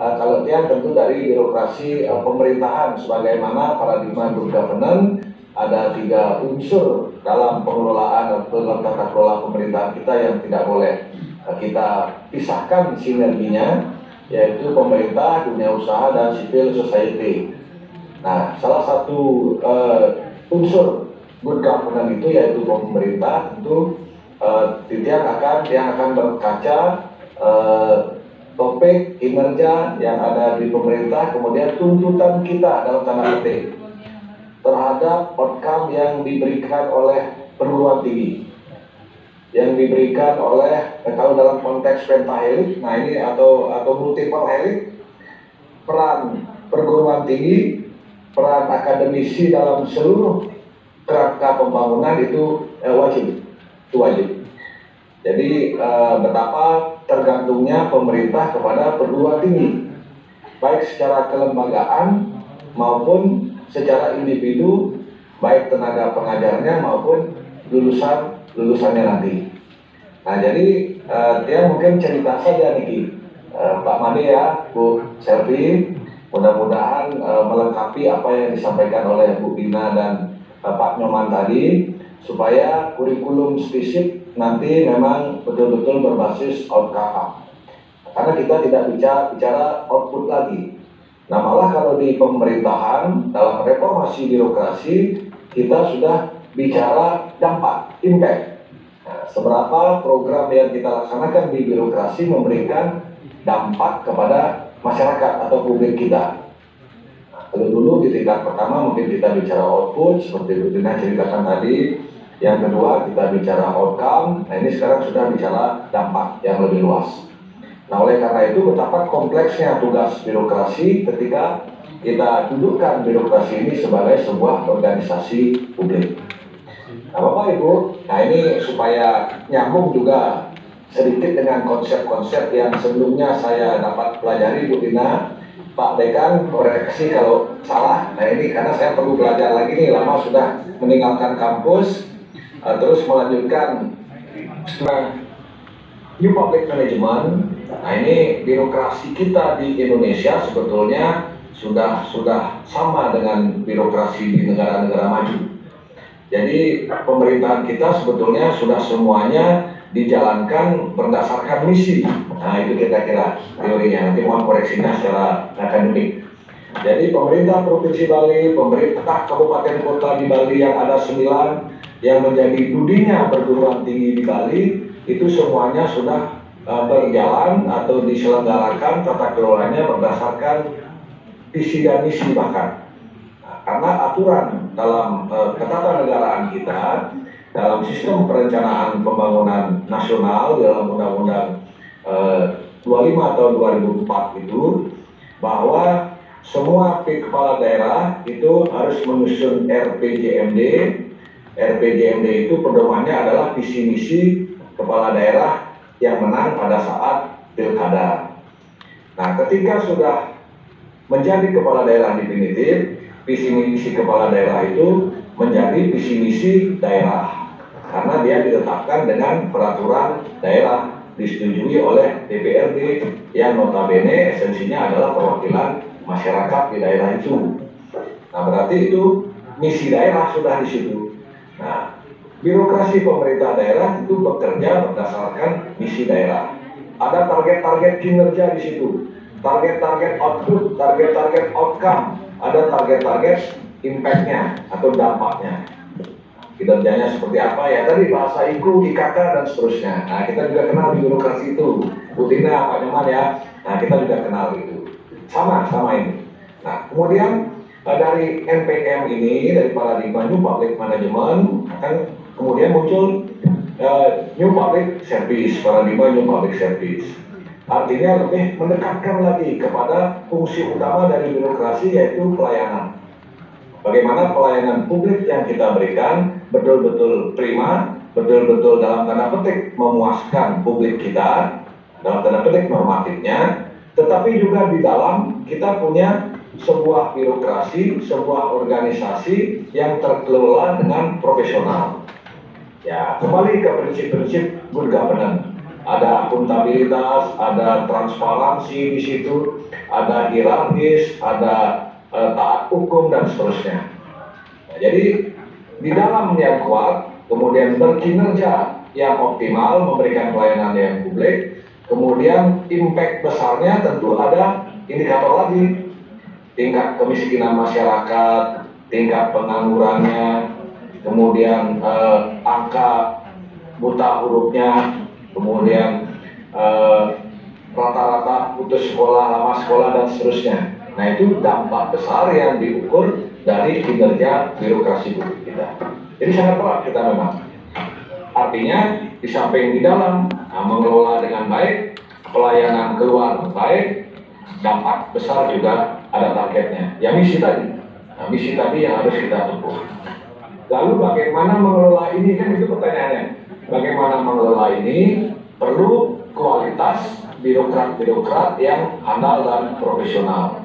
kalau dia tentu dari birokrasi pemerintahan, sebagaimana paradigma good governance ada 3 unsur dalam pengelolaan atau dalam tata kelola pemerintahan kita yang tidak boleh kita pisahkan sinerginya, yaitu pemerintah, dunia usaha, dan civil society. Nah, salah satu unsur good governance itu yaitu pemerintah tentu yang akan berkaca topik kinerja yang ada di pemerintah, kemudian tuntutan kita dalam tanda petik terhadap outcome yang diberikan oleh perguruan tinggi, yang diberikan oleh kalau dalam konteks pentahelik, nah ini atau multiple helik, peran perguruan tinggi, peran akademisi dalam seluruh kerangka pembangunan itu wajib. Jadi betapa tergantungnya pemerintah kepada perguruan tinggi, baik secara kelembagaan maupun secara individu, baik tenaga pengajarnya maupun lulusannya nanti. Nah, jadi dia mungkin cerita saja nih Pak Made ya, Bu Selvi, mudah-mudahan melengkapi apa yang disampaikan oleh Bu Dina dan Pak Nyoman tadi, supaya kurikulum spesifik nanti memang betul-betul berbasis outcome. Karena kita tidak bicara output lagi. Nah, malah kalau di pemerintahan dalam reformasi birokrasi kita sudah bicara dampak, impact. Nah, seberapa program yang kita laksanakan di birokrasi memberikan dampak kepada masyarakat atau publik kita. Nah, kalau dulu di tingkat pertama mungkin kita bicara output seperti Bu Dina ceritakan tadi. Yang kedua kita bicara outcome. Nah, ini sekarang sudah bicara dampak yang lebih luas. Nah, oleh karena itu betapa kompleksnya tugas birokrasi ketika kita dudukkan birokrasi ini sebagai sebuah organisasi publik. Nah, Bapak Ibu, nah ini supaya nyambung juga sedikit dengan konsep-konsep yang sebelumnya saya dapat pelajari, Bu Dina, Pak Dekan koreksi kalau salah. Nah, ini karena saya perlu belajar lagi nih, lama sudah meninggalkan kampus, terus melanjutkan New Public Management. Nah, ini birokrasi kita di Indonesia sebetulnya sudah sama dengan birokrasi di negara-negara maju. Jadi pemerintahan kita sebetulnya sudah semuanya dijalankan berdasarkan misi. Nah, itu kira-kira teorinya. Nanti mohon koreksinya secara akademik. Jadi pemerintah Provinsi Bali, pemerintah Kabupaten Kota di Bali yang ada 9 yang menjadi dudinya perguruan tinggi di Bali, itu semuanya sudah berjalan atau diselenggarakan tata kelolanya berdasarkan visi dan misi bahkan. Nah, karena aturan dalam ketatanegaraan kita, dalam sistem perencanaan pembangunan nasional dalam Undang-Undang 25 tahun 2004 itu, bahwa semua kepala daerah itu harus menyusun RPJMD. RPJMD itu pedomannya adalah visi misi kepala daerah yang menang pada saat pilkada. Nah, ketika sudah menjadi kepala daerah definitif, visi misi kepala daerah itu menjadi visi misi daerah karena dia ditetapkan dengan peraturan daerah disetujui oleh DPRD yang notabene esensinya adalah perwakilan masyarakat di daerah itu. Nah, berarti itu misi daerah sudah di situ. Nah, birokrasi pemerintah daerah itu bekerja berdasarkan misi daerah. Ada target-target kinerja di situ, target-target output, target-target outcome, ada target-target impact-nya atau dampaknya. Kinerjanya seperti apa ya? Tadi bahasa IKU, IKK, dan seterusnya. Nah, kita juga kenal di birokrasi itu, Bu Dina, Pak Nyoman ya. Nah, kita juga kenal itu. Sama ini. Nah, kemudian dari NPM ini, dari paradigma New Public Management, akan kemudian muncul New Public Service, paradigma New Public Service. Artinya lebih mendekatkan lagi kepada fungsi utama dari birokrasi, yaitu pelayanan. Bagaimana pelayanan publik yang kita berikan betul-betul prima, betul-betul dalam tanda petik memuaskan publik kita, dalam tanda petik normatifnya, tetapi juga di dalam kita punya sebuah birokrasi, sebuah organisasi yang terkelola dengan profesional. Ya, kembali ke prinsip-prinsip good governance. ada akuntabilitas, ada transparansi di situ, ada hierarkis, ada taat hukum dan seterusnya. Nah, jadi di dalam yang kuat, kemudian berkinerja yang optimal, memberikan pelayanan yang publik, kemudian impact besarnya tentu ada indikator lagi, tingkat kemiskinan masyarakat, tingkat penganggurannya, kemudian angka buta hurufnya, kemudian rata-rata putus sekolah, lama sekolah, dan seterusnya. Nah, itu dampak besar yang diukur dari kinerja birokrasi publik kita. Jadi sangat erat kita memang. Artinya, di samping di dalam mengelola dengan baik, pelayanan keluar baik, dampak besar juga ada targetnya. Ya misi tadi. Nah, misi tadi yang harus kita tempuh. Lalu bagaimana mengelola ini, kan itu pertanyaannya. Bagaimana mengelola ini? Perlu kualitas birokrat-birokrat yang handal dan profesional.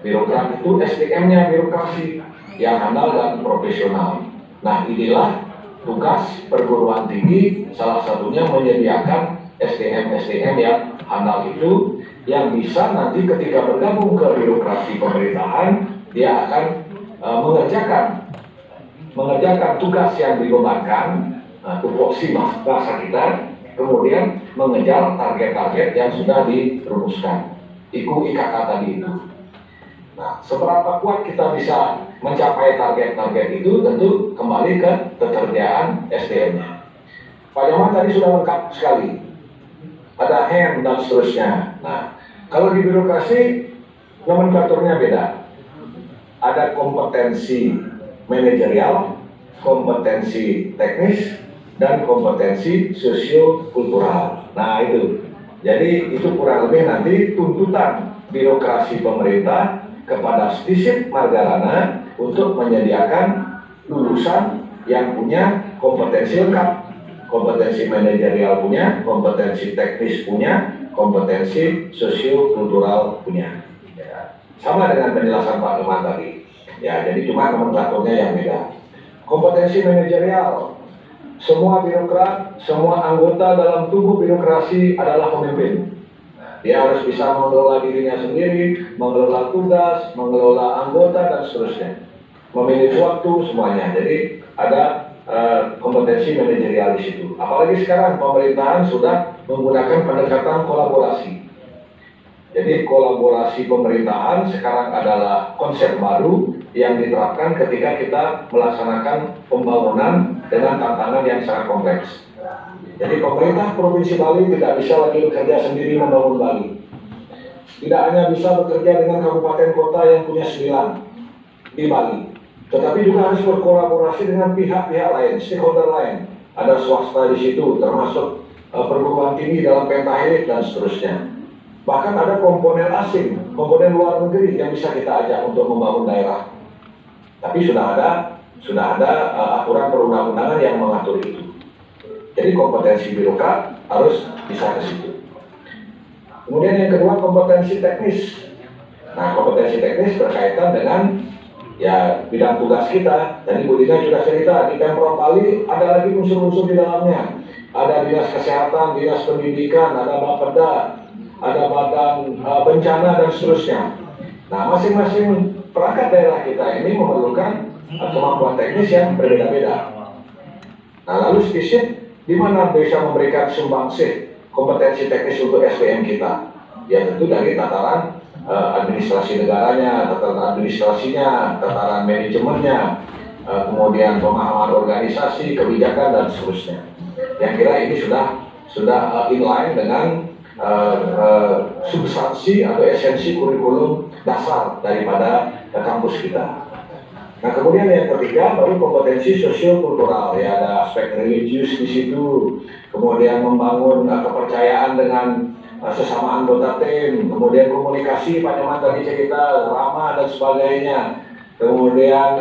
Birokrat itu SDM-nya birokrasi yang handal dan profesional. Nah, inilah tugas perguruan tinggi, salah satunya menyediakan SDM-SDM yang handal itu, yang bisa nanti ketika bergabung ke birokrasi pemerintahan, dia akan mengerjakan tugas yang dibebankan, tupoksi bahasa kita, kemudian mengejar target-target yang sudah dirumuskan. IKK tadi itu. Nah, seberapa kuat kita bisa mencapai target-target itu tentu kembali ke ketersediaan SDM-nya. Pak Nyoman tadi sudah lengkap sekali. Ada hand dan seterusnya. Nah, kalau di birokrasi nomenklaturnya beda. Ada kompetensi manajerial, kompetensi teknis, dan kompetensi sosio-kultural. Nah, itu. Jadi itu kurang lebih nanti tuntutan birokrasi pemerintah kepada Stisip Margarana untuk menyediakan lulusan yang punya kompetensi lengkap. Kompetensi manajerial punya, kompetensi teknis punya, kompetensi sosio-kultural punya. Ya. Sama dengan penjelasan Pak Nyoman tadi. Ya, jadi cuma nomenklaturnya yang beda. Kompetensi manajerial. Semua birokrat, semua anggota dalam tubuh birokrasi adalah pemimpin. Dia harus bisa mengelola dirinya sendiri, mengelola tugas, mengelola anggota, dan seterusnya. Memiliki waktu, semuanya. Jadi ada kompetensi manajerial di situ. Apalagi sekarang pemerintahan sudah menggunakan pendekatan kolaborasi. Jadi kolaborasi pemerintahan sekarang adalah konsep baru yang diterapkan ketika kita melaksanakan pembangunan dengan tantangan yang sangat kompleks. Jadi pemerintah Provinsi Bali tidak bisa lagi bekerja sendiri membangun Bali. Tidak hanya bisa bekerja dengan kabupaten kota yang punya 9 di Bali, tetapi juga harus berkolaborasi dengan pihak-pihak lain, stakeholder lain. Ada swasta di situ, termasuk perguruan tinggi dalam pentahelix dan seterusnya. Bahkan ada komponen asing, komponen luar negeri yang bisa kita ajak untuk membangun daerah. Tapi sudah ada aturan perundang-undangan yang mengatur itu. Jadi kompetensi birokrat harus bisa ke situ. Kemudian yang kedua, kompetensi teknis. Nah, kompetensi teknis berkaitan dengan ya bidang tugas kita. Tadi Bu Dina sudah cerita, di Pemprov Bali ada lagi unsur-unsur di dalamnya. Ada dinas kesehatan, dinas pendidikan, ada Bapeda, ada badan bencana, dan seterusnya. Nah, masing-masing perangkat daerah kita ini memerlukan kemampuan teknis yang berbeda-beda. Nah, lalu Stisip di mana bisa memberikan sumbangsih kompetensi teknis untuk SDM kita? Ya tentu dari tataran administrasi negaranya, tataran administrasinya, tataran manajemennya, kemudian pemahaman organisasi, kebijakan, dan seterusnya. Yang kira ini sudah inline dengan substansi atau esensi kurikulum dasar daripada kampus kita. Nah, kemudian yang ketiga baru kompetensi sosio-kultural, ya ada aspek religius di situ, kemudian membangun kepercayaan dengan sesama anggota tim, kemudian komunikasi, Pak Nyoman tadi cerita, ramah dan sebagainya, kemudian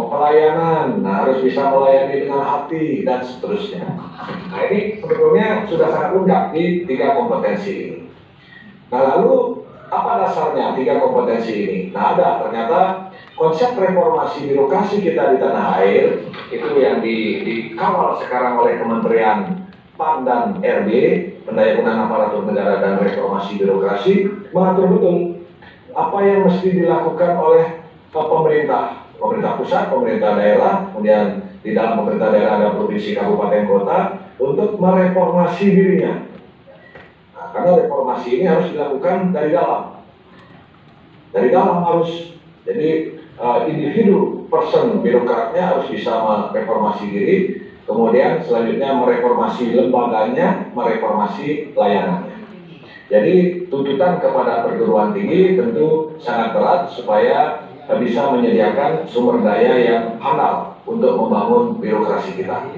pelayanan, nah harus bisa melayani dengan hati dan seterusnya. Nah, ini sebetulnya sudah sangat lengkap di 3 kompetensi ini. Nah, lalu apa dasarnya 3 kompetensi ini? Nah, ada ternyata konsep reformasi birokrasi kita di tanah air itu yang dikawal sekarang oleh Kementerian PAN dan RB, Pendayagunaan Aparatur Negara dan Reformasi Birokrasi, mengatur betul apa yang mesti dilakukan oleh pemerintah pusat, pemerintah daerah, kemudian di dalam pemerintah daerah ada provinsi, kabupaten, kota, untuk mereformasi dirinya. Nah, karena reformasi ini harus dilakukan dari dalam. Dari dalam harus, jadi individu, person, birokratnya harus bisa mereformasi diri, kemudian selanjutnya mereformasi lembaganya, mereformasi layanannya. Jadi tuntutan kepada perguruan tinggi tentu sangat berat supaya bisa menyediakan sumber daya yang handal untuk membangun birokrasi kita.